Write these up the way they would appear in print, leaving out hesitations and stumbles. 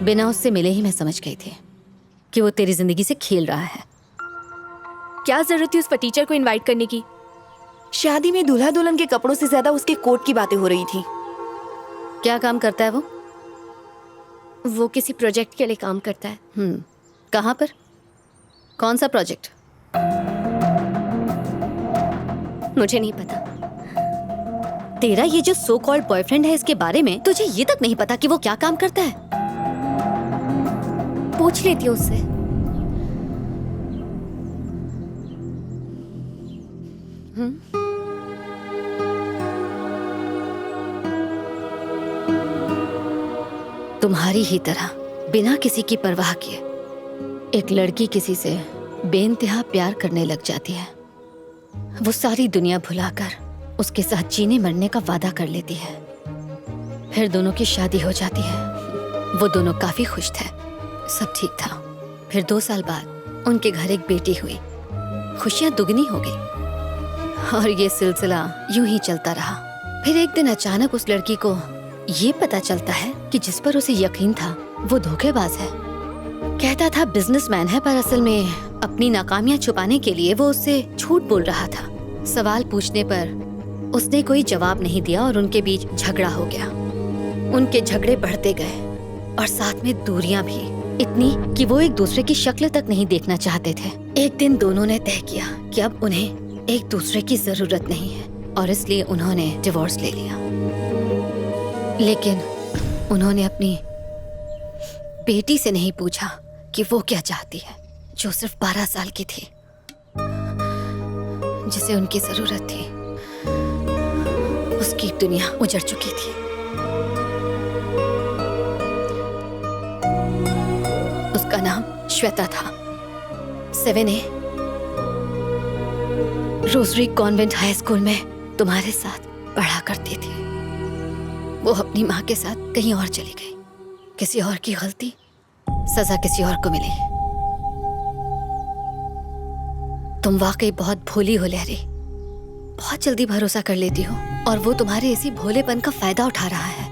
बिना उससे मिले ही मैं समझ गई थी कि वो तेरी जिंदगी से खेल रहा है। क्या जरूरत थी उस फटीचर को इनवाइट करने की? शादी में दूल्हा दुल्हन के कपड़ों से ज्यादा उसके कोट की बातें हो रही थी। क्या काम करता है वो? वो किसी प्रोजेक्ट के लिए काम करता है। कहाँ पर? कौन सा प्रोजेक्ट? मुझे नहीं पता। तेरा ये जो सो कॉल्ड बॉयफ्रेंड है, इसके बारे में तुझे ये तक नहीं पता कि वो क्या काम करता है? पूछ लेती हूँ उससे। तुम्हारी ही तरह बिना किसी की परवाह किए एक लड़की किसी से बेइंतहा प्यार करने लग जाती है। वो सारी दुनिया भुलाकर उसके साथ जीने मरने का वादा कर लेती है। फिर दोनों की शादी हो जाती है। वो दोनों काफी खुश थे, सब ठीक था। फिर 2 साल बाद उनके घर एक बेटी हुई। खुशियां दुगनी हो गई और ये सिलसिला यूं ही चलता रहा। फिर एक दिन अचानक उस लड़की को ये पता चलता है कि जिस पर उसे यकीन था वो धोखेबाज है। कहता था बिजनेसमैन है, पर असल में अपनी नाकामियां छुपाने के लिए वो उससे झूठ बोल रहा था। सवाल पूछने पर उसने कोई जवाब नहीं दिया और उनके बीच झगड़ा हो गया। उनके झगड़े बढ़ते गए और साथ में दूरियां भी, इतनी कि वो एक दूसरे की शक्ल तक नहीं देखना चाहते थे। एक दिन दोनों ने तय किया कि अब उन्हें एक दूसरे की जरूरत नहीं है और इसलिए उन्होंने डिवोर्स ले लिया। लेकिन उन्होंने अपनी बेटी से नहीं पूछा कि वो क्या चाहती है, जो सिर्फ 12 साल की थी, जिसे उनकी जरूरत थी। उसकी दुनिया उजड़ चुकी थी। उसका नाम श्वेता था। 7A rosary convent high school में तुम्हारे साथ पढ़ा करती थी। वो अपनी माँ के साथ कहीं और चली गई। किसी और की गलती, सजा किसी और को मिली। तुम वाकई बहुत भोली हो लहरी, बहुत जल्दी भरोसा कर लेती हो और वो तुम्हारे इसी भोलेपन का फायदा उठा रहा है।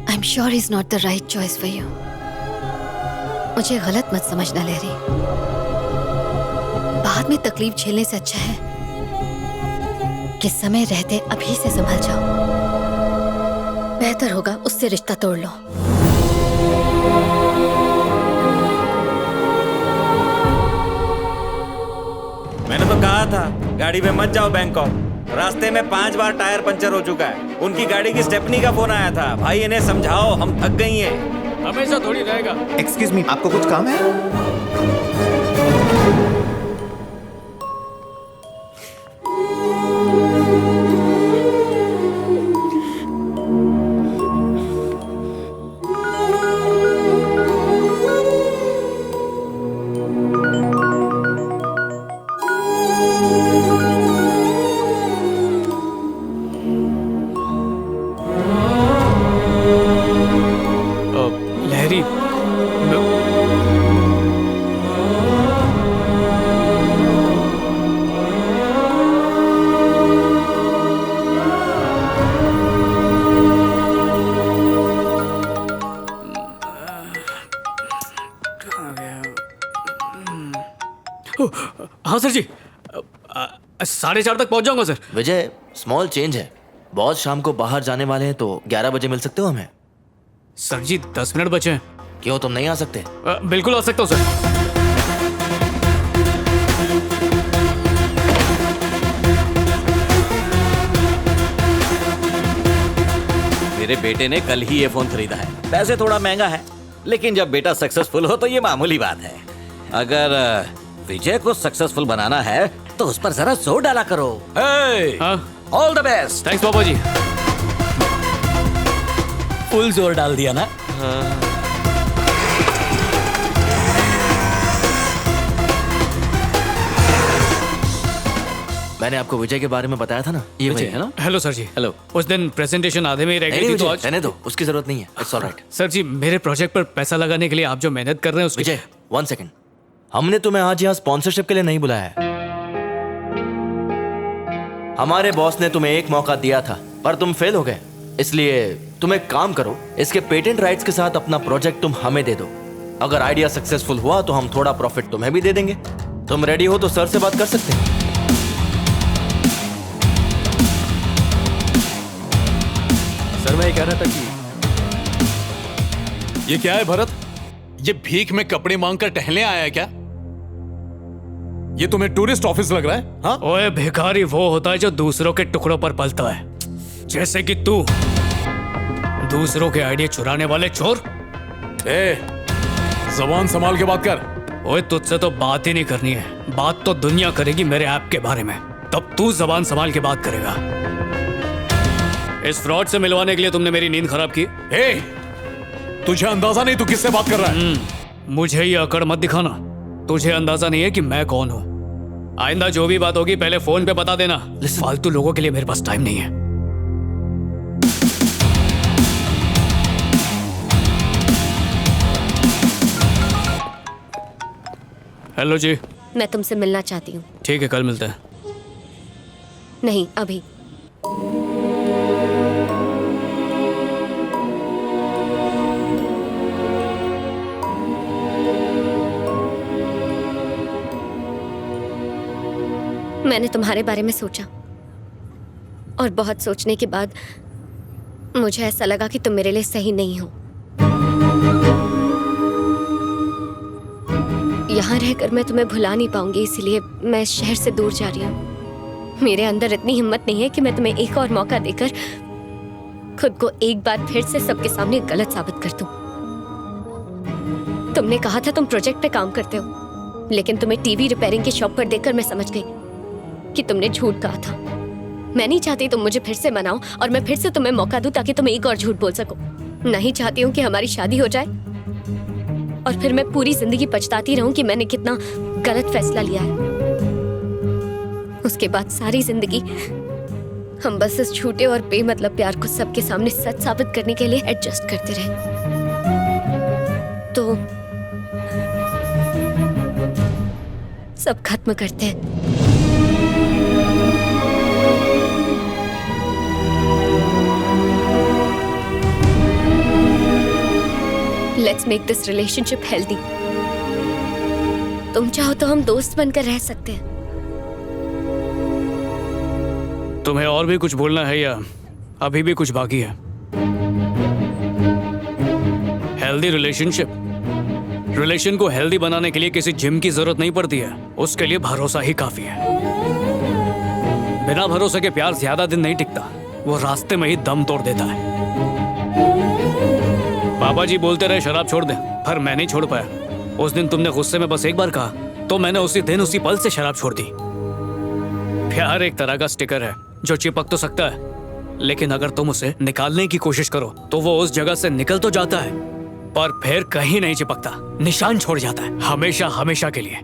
I am sure he is not the right choice for you. मुझे गलत मत समझना लहरी, बाद में तकलीफ झेलने से अच्छा है कि समय रहते अभी से संभल जाओ। बेहतर होगा उससे रिश्ता तोड़ लो। मैंने तो कहा था गाड़ी में मत जाओ बैंकॉक। रास्ते में 5 बार टायर पंचर हो चुका है। उनकी गाड़ी की स्टेपनी का फोन आया था, भाई इन्हें समझाओ, हम थक गई हैं। हमेशा थोड़ी रहेगा। एक्सक्यूज मी, आपको कुछ काम है? लहरी, हाँ सर जी, 4:30 तक पहुंच जाऊंगा सर। विजय, स्मॉल चेंज है। बॉस शाम को बाहर जाने वाले हैं तो 11 बजे मिल सकते हो हमें? सर जी 10 मिनट बचे हैं। क्यों, तुम नहीं आ सकते? बिल्कुल आ सकता हूँ सर। मेरे बेटे ने कल ही ये फोन खरीदा है। पैसे थोड़ा महंगा है, लेकिन जब बेटा सक्सेसफुल हो तो ये मामूली बात है। अगर विजय को सक्सेसफुल बनाना है तो उस पर जरा जोर डाला करो। All the best. थैंक्स पापा जी। फुल जोर डाल दिया ना? मैंने आपको विजय के बारे में बताया था ना, ये विजय वही है ना? हेलो सर जी। हेलो। उस दिन प्रेजेंटेशन आधे में ही रह गई थी तो आज। रहने दो, उसकी जरूरत नहीं है। It's alright. सर जी, मेरे प्रोजेक्ट पर पैसा लगाने के लिए आप जो मेहनत कर रहे हैं उसकी। विजय 1 सेकंड, हमने तुम्हें आज यहाँ स्पॉन्सरशिप के लिए नहीं बुलाया है। हमारे बॉस ने तुम्हें एक मौका दिया था पर तुम फेल हो गए। इसलिए तुम एक काम करो, इसके पेटेंट राइट्स के साथ अपना प्रोजेक्ट तुम हमें दे दो। अगर आइडिया सक्सेसफुल हुआ तो हम थोड़ा प्रॉफिट तुम्हें भी दे देंगे। तुम रेडी हो तो सर से बात कर सकते हैं। सर मैं ये कह रहा था कि ये क्या है भरत? ये भीख में कपड़े मांग कर टहलने आया है क्या? ये तुम्हें टूरिस्ट ऑफिस लग रहा है? हाँ? ओए भिखारी वो होता है जो दूसरों के टुकड़ों पर पलता है, जैसे कि तू। दूसरों के आइडिया चुराने वाले चोर। ए, जबान संभाल के बात कर। ओए तुझसे तो बात ही नहीं करनी है, बात तो दुनिया करेगी मेरे ऐप के बारे में, तब तू जबान संभाल के बात करेगा। इस फ्रॉड से मिलवाने के लिए तुमने मेरी नींद खराब की। ए, तुझे अंदाजा नहीं तू किससे बात कर रहा है? मुझे ये अकड़ मत दिखाना। तुझे अंदाजा नहीं है कि मैं कौन हूँ। आइंदा जो भी बात होगी पहले फोन पे बता देना। फालतू लोगों के लिए मेरे पास टाइम नहीं है। हेलो जी। मैं तुमसे मिलना चाहती हूँ। ठीक है, कल मिलते हैं। नहीं, अभी। मैंने तुम्हारे बारे में सोचा और बहुत सोचने के बाद मुझे ऐसा लगा कि तुम मेरे लिए सही नहीं हो। यहाँ रहकर मैं तुम्हें भुला नहीं पाऊंगी, इसीलिए मैं इस शहर से दूर जा रही हूँ। मेरे अंदर इतनी हिम्मत नहीं है कि मैं तुम्हें एक और मौका देकर खुद को एक बार फिर से सबके सामने गलत साबित कर दूं। तुमने कहा था तुम प्रोजेक्ट पे काम करते हो, लेकिन तुम्हें टीवी रिपेयरिंग की शॉप पर देखकर मैं समझ गई कि तुमने झूठ कहा था। मैं नहीं चाहती तुम मुझे फिर से मनाओ और मैं फिर से तुम्हें मौका दूं ताकि तुम एक और झूठ बोल सको। नहीं चाहती हूँ कि हमारी शादी हो जाए और फिर मैं पूरी जिंदगी पछताती रहूं कि मैंने कितना गलत फैसला लिया है। उसके बाद सारी जिंदगी हम बस इस झूठे और बेमतलब प्यार को सबके सामने सच साबित करने के लिए एडजस्ट करते रहे। तो सब खत्म करते हैं। Let's make this relationship healthy. तुम चाहो तो हम दोस्त बनकर रह सकते हैं। तुम्हें और भी कुछ बोलना है या अभी भी कुछ बाकी है? हेल्दी रिलेशन को हेल्दी बनाने के लिए किसी जिम की जरूरत नहीं पड़ती है, उसके लिए भरोसा ही काफी है। बिना भरोसे के प्यार ज्यादा दिन नहीं टिकता, वो रास्ते में ही दम तोड़ देता है। पापा जी बोलते रहे शराब छोड़ दे, पर मैं नहीं छोड़ पाया। उस दिन तुमने गुस्से में बस एक बार कहा तो मैंने उसी दिन उसी पल से शराब छोड़ दी। प्यार एक तरह का स्टिकर है जो चिपक तो सकता है, लेकिन अगर तुम उसे निकालने की कोशिश करो तो वो उस जगह से निकल तो जाता है पर फिर कहीं नहीं चिपकता, निशान छोड़ जाता है हमेशा हमेशा के लिए।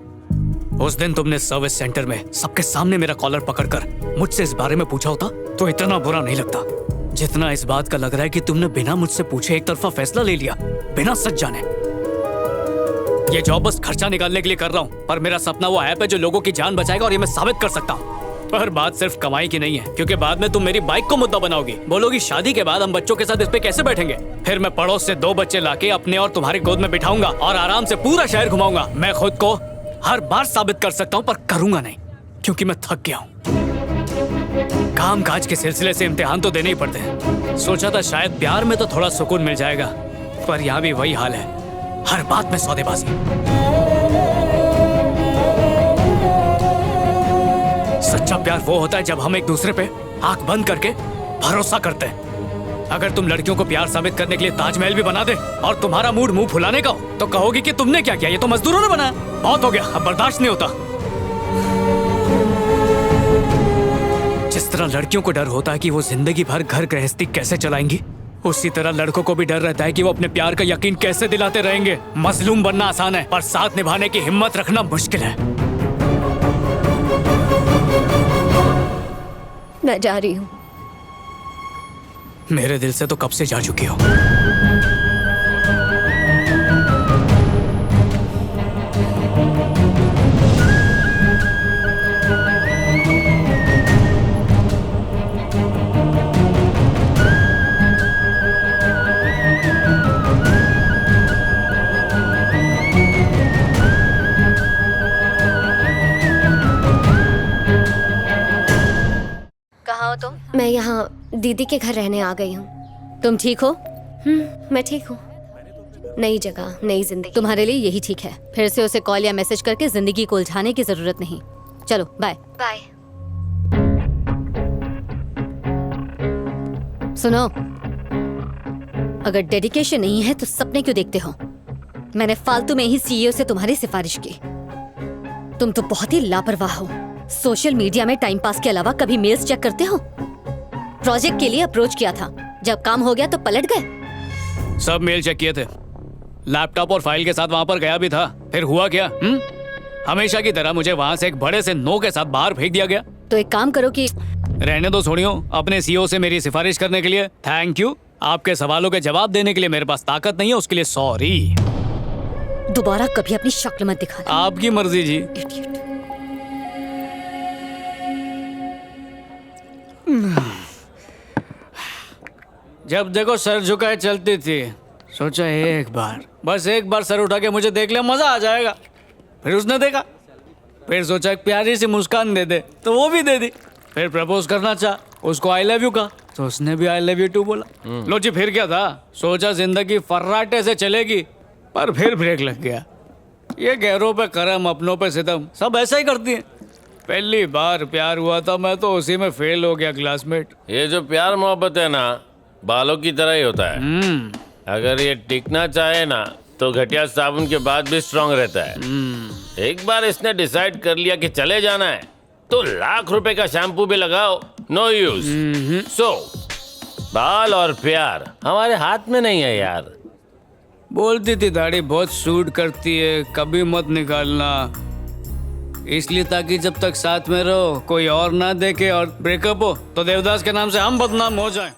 उस दिन तुमने सर्विस सेंटर में सबके सामने मेरा कॉलर पकड़कर मुझसे इस बारे में पूछा होता तो इतना बुरा नहीं लगता जितना इस बात का लग रहा है कि तुमने बिना मुझसे पूछे एक तरफा फैसला ले लिया, बिना सच जाने। ये जॉब बस खर्चा निकालने के लिए कर रहा हूँ, पर मेरा सपना वो ऐप है जो लोगों की जान बचाएगा और ये मैं साबित कर सकता हूँ। पर बात सिर्फ कमाई की नहीं है, क्योंकि बाद में तुम मेरी बाइक को मुद्दा बनाओगी, बोलोगी शादी के बाद हम बच्चों के साथ इस पे कैसे बैठेंगे। फिर मैं पड़ोस से 2 बच्चे लाके अपने और तुम्हारी गोद में बिठाऊंगा और आराम से पूरा शहर घुमाऊंगा। मैं खुद को हर बार साबित कर सकता हूँ पर करूंगा नहीं, क्योंकि मैं थक गया हूँ। काम काज के सिलसिले से इम्तिहान तो देने ही पड़ते हैं। सोचा था शायद प्यार में तो थोड़ा सुकून मिल जाएगा, पर यहाँ भी वही हाल है, हर बात में सौदेबाजी। सच्चा प्यार वो होता है जब हम एक दूसरे पे आंख बंद करके भरोसा करते हैं। अगर तुम लड़कियों को प्यार साबित करने के लिए ताजमहल भी बना दे और तुम्हारा मूड मुंह फुलाने का हो तो कहोगी कि तुमने क्या किया, ये तो मजदूरों ने बनाया। बहुत हो गया, अब बर्दाश्त नहीं होता। जिस तरह लड़कियों को डर होता है कि वो जिंदगी भर घर गृहस्थी कैसे चलाएंगी, उसी तरह लड़कों को भी डर रहता है कि वो अपने प्यार का यकीन कैसे दिलाते रहेंगे। मजलूम बनना आसान है, पर साथ निभाने की हिम्मत रखना मुश्किल है। मैं जा रही हूँ। मेरे दिल से तो कब से जा चुकी हो। यहाँ दीदी के घर रहने आ गई हूँ। तुम ठीक हो? मैं ठीक हूँ। नई जगह, नई जिंदगी। तुम्हारे लिए यही ठीक है। फिर से उसे कॉल या मैसेज करके जिंदगी को उलझाने की जरूरत नहीं। चलो बाय। बाय। सुनो, अगर डेडिकेशन नहीं है तो सपने क्यों देखते हो? मैंने फालतू में ही सीईओ से तुम्हारी सिफारिश की। तुम तो बहुत ही लापरवाह हो। सोशल मीडिया में टाइम पास के अलावा कभी मेल्स चेक करते हो? प्रोजेक्ट के लिए अप्रोच किया था, जब काम हो गया तो पलट गए। सब मेल चेक किए थे, लैपटॉप और फाइल के साथ वहां पर गया भी था। फिर हुआ क्या? हमेशा की तरह मुझे वहां से एक बड़े से नो के साथ बाहर फेंक दिया गया। तो एक काम करो कि रहने दो सोनियो, अपने सीईओ से मेरी सिफारिश करने के लिए थैंक यू। आपके सवालों के जवाब देने के लिए मेरे पास ताकत नहीं है, उसके लिए सॉरी। दोबारा कभी अपनी शक्ल मत दिखाना। आपकी मर्जी जी। इडियट। जब देखो सर झुकाए चलती थी, सोचा एक बार, बस एक बार सर उठा के मुझे देख ले, मजा आ जाएगा। फिर उसने देखा, फिर सोचा एक प्यारी सी मुस्कान दे दे, तो वो भी दे दी। फिर प्रपोज करना चाहा, उसको आई लव यू कहा, तो उसने भी आई लव यू टू बोला। लो जी, फिर क्या था? सोचा जिंदगी फर्राटे से चलेगी, पर फिर ब्रेक लग गया। ये गैरों पे करम, अपनों पे सितम, सब ऐसा ही करती है। पहली बार प्यार हुआ था, मैं तो उसी में फेल हो गया क्लासमेट। ये जो प्यार मोहब्बत है ना, बालों की तरह ही होता है। अगर ये टिकना चाहे ना तो घटिया साबुन के बाद भी स्ट्रांग रहता है। एक बार इसने डिसाइड कर लिया कि चले जाना है तो लाख रुपए का शैम्पू भी लगाओ, नो यूज। सो बाल और प्यार हमारे हाथ में नहीं है यार। बोलती थी दाढ़ी बहुत सूट करती है, कभी मत निकालना, इसलिए ताकि जब तक साथ में रहो कोई और ना देखे और ब्रेकअप हो तो देवदास के नाम से हम बदनाम हो जाएं।